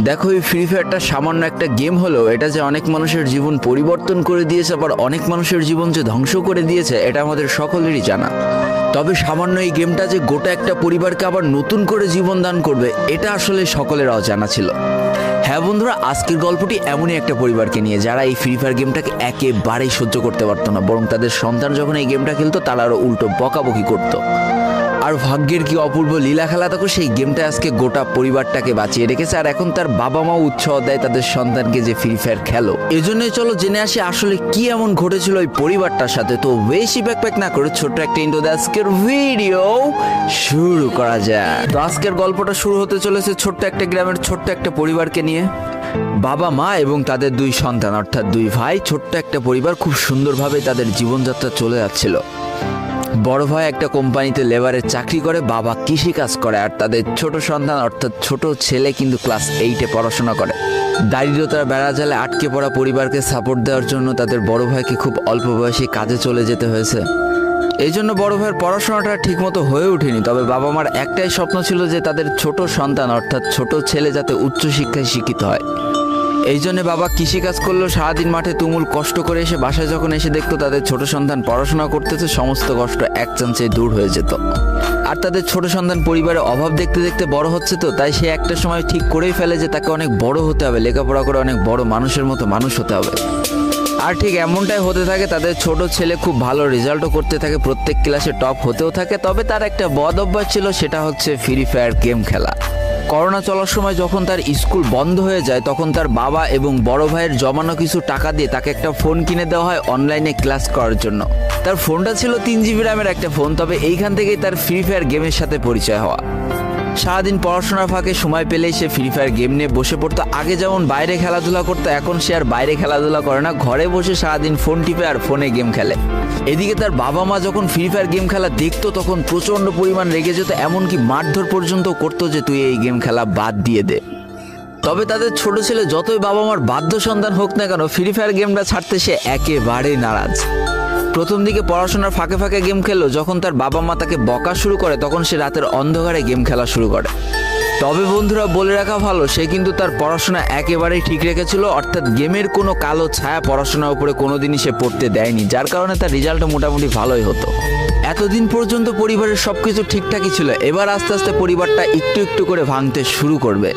দেখো, এই ফ্রি ফায়ারটা সামান্য একটা গেম হলো, এটা যে অনেক মানুষের জীবন পরিবর্তন করে দিয়েছে, আবার অনেক মানুষের জীবন যে ধ্বংস করে দিয়েছে, এটা আমাদের সকলেরই জানা। তবে সামান্য এই গেমটা যে গোটা একটা পরিবারকে আবার নতুন করে জীবন দান করবে, এটা আসলে সকলের অজানা ছিল। হ্যাঁ বন্ধুরা, আজকের গল্পটি এমনই একটা পরিবারকে নিয়ে যারা এই ফ্রি ফায়ার গেমটাকে একেবারেই সহ্য করতে পারতো না, বরং তাদের সন্তান যখন এই গেমটা খেলতো তারা আরও উল্টো বকাবকি করতো। আর ভাগ্যের কি অপূর্ব লীলা খেলা, তখন সেই গেমটা আজকে গোটা পরিবারটাকে বাঁচিয়ে রেখেছে। আর এখন তার বাবা মাও উৎসাহ দেয় তাদের সন্তানকে যে ফ্রি ফায়ার খেলো। এজন্যই চলো জেনে আসি আসলে কি এমন ঘটেছিল ওই পরিবারটার সাথে। তো বেশি ব্যাকপ্যাক না করে ছোট্ট একটা ইন্ট্রো দিয়ে আজকের ভিডিও শুরু করা যায়। তো আজকের গল্পটা শুরু হতে চলেছে ছোট্ট একটা গ্রামের ছোট্ট একটা পরিবারকে নিয়ে। বাবা মা এবং তাদের দুই সন্তান অর্থাৎ দুই ভাই, ছোট্ট একটা পরিবার, খুব সুন্দরভাবে তাদের জীবনযাত্রা চলে যাচ্ছিল। বড় ভাই একটা কোম্পানিতে লেবারের চাকরি করে, বাবা কৃষিকাজ করে, আর তাদের ছোট সন্তান অর্থাৎ ছোট ছেলে কিন্তু ক্লাস 8-এ পড়াশোনা করে। দারিদ্রতার বেড়াজালে আটকে পড়া পরিবারকে সাপোর্ট দেওয়ার জন্য তাদের বড় ভাইকে খুব অল্প বয়সে কাজে চলে যেতে হয়েছে। এই জন্য বড় ভাইয়ের পড়াশোনাটা ঠিকমতো হয়ে ওঠেনি। তবে বাবা মার একটাই স্বপ্ন ছিল যে তাদের ছোট সন্তান অর্থাৎ ছোট ছেলে যাতে উচ্চশিক্ষায় শিক্ষিত হয়। এই জন্য বাবা কৃষিকাজ করলেও সারাদিন মাঠে তুমুল কষ্ট করে এসে বাসায় যখন এসে দেখতো তাদের ছোট সন্তান পড়াশোনা করতেছে, সমস্ত কষ্ট এক চান্সে দূর হয়ে যেত। আর তাদের ছোট সন্তান পরিবারের অভাব দেখতে দেখতে বড় হচ্ছে, তো তাই সে একটা সময় ঠিক করেই ফেলে যে তাকে অনেক বড় হতে হবে, লেখাপড়া করে অনেক বড় মানুষের মতো মানুষ হতে হবে। আর ঠিক এমনটাই হতে থাকে। তাদের ছোট ছেলে খুব ভালো রেজাল্টও করতে থাকে, প্রত্যেক ক্লাসে টপ হতেও থাকে। তবে তার একটা বদ অভ্যাস ছিল, সেটা হচ্ছে ফ্রি ফায়ার গেম খেলা। করোনা চলার সময় যখন তার স্কুল বন্ধ হয়ে যায়, তখন তার বাবা এবং বড় ভাইয়ের জমানো কিছু টাকা দিয়ে তাকে একটা ফোন কিনে দেওয়া হয় অনলাইনে ক্লাস করার জন্য। তার ফোনটা ছিল 3 GB র্যামের একটা ফোন। তবে এইখান থেকেই তার ফ্রি ফায়ার গেমের সাথে পরিচয় হওয়া। সারাদিন পড়াশোনার ফাঁকে সময় পেলেই সে ফ্রি ফায়ার গেম নিয়ে বসে পড়তো। আগে যেমন বাইরে খেলাধুলা করতো, এখন সে আর বাইরে খেলাধুলা করে না, ঘরে বসে সারাদিন ফোন টিপে আর ফোনে গেম খেলে। এদিকে তার বাবা মা যখন ফ্রি ফায়ার গেম খেলা দেখতো তখন প্রচণ্ড পরিমাণ রেগে যেত, এমনকি মারধর পর্যন্ত করতো যে তুই এই গেম খেলা বাদ দিয়ে দে। তবে তাদের ছোট ছেলে যতই বাবা মার বাধ্য সন্তান হোক না কেন, ফ্রি ফায়ার গেমটা ছাড়তে সে একেবারেই নারাজ। প্রথম দিকে পড়াশোনার ফাঁকে ফাঁকে গেম খেললো, যখন তার বাবা মা তাকে বকা শুরু করে তখন সে রাতের অন্ধকারে গেম খেলা শুরু করে। তবে বন্ধুরা বলে রাখা ভালো, সে কিন্তু তার পড়াশোনা একেবারেই ঠিক রেখেছিল, অর্থাৎ গেমের কোনো কালো ছায়া পড়াশোনার উপরে কোনোদিনই সে পড়তে দেয়নি, যার কারণে তার রেজাল্টও মোটামুটি ভালোই হতো। এতদিন পর্যন্ত পরিবারের সবকিছু ঠিকঠাকই ছিল, এবার আস্তে আস্তে পরিবারটা একটু একটু করে ভাঙতে শুরু করবে।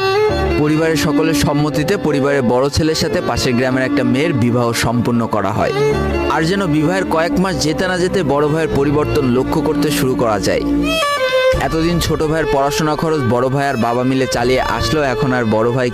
পরিবারের সকলের সম্মতিতে পরিবারের বড় ছেলের সাথে পাশের গ্রামের একটা মেয়ের বিবাহ সম্পন্ন করা হয়। আর যেন বিবাহের কয়েক মাস যেতে না যেতে বড় ভাইয়ের পরিবর্তন লক্ষ্য করতে শুরু করা যায়। এতদিন ছোট ভাইয়ের পড়াশোনা খরচ বড় ভাই আর বাবা মিলে চালিয়ে আসলেও এখন আর বড় ভাই